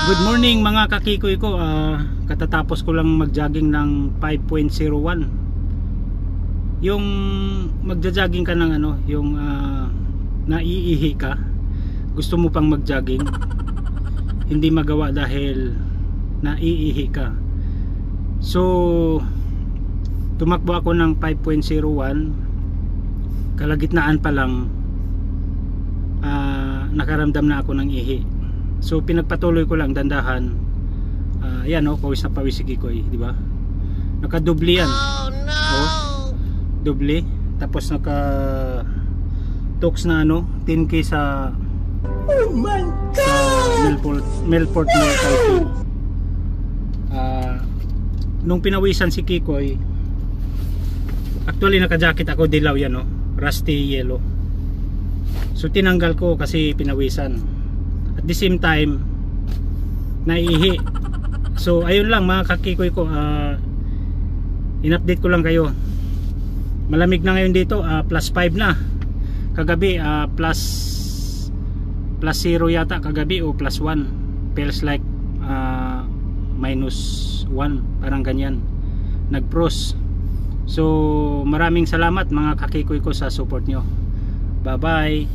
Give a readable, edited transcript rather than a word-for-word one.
Good morning mga kakikoy ko. Katatapos ko lang mag-jogging ng 5.01. Yung magja-jogging ka ng ano, yung naiihi ka, gusto mo pang mag-jogging, hindi magawa dahil naiihi ka. So tumakbo ako ng 5.01. Kalagitnaan pa lang nakaramdam na ako ng ihi. So pinagpatuloy ko lang dandahan. Yan pawis na pawis si Kikoy, di ba? Nakadubli yan. Oh no. Dubli. Tapos naka talks na 10k sa oh my god. Sa Melport Mall. Nung pinawisan si Kikoy, actually naka-jacket ako, dilaw yan, rusty yellow. So tinanggal ko kasi pinawisan. At the same time naiihi. So ayun lang mga kakikoy ko, in-update ko lang kayo. Malamig na ngayon dito, plus 5 na. Kagabi plus 0 yata kagabi o plus 1. Feels like minus 1, parang ganyan. Nag-frost. So maraming salamat mga kakikoy ko sa support nyo. Bye bye.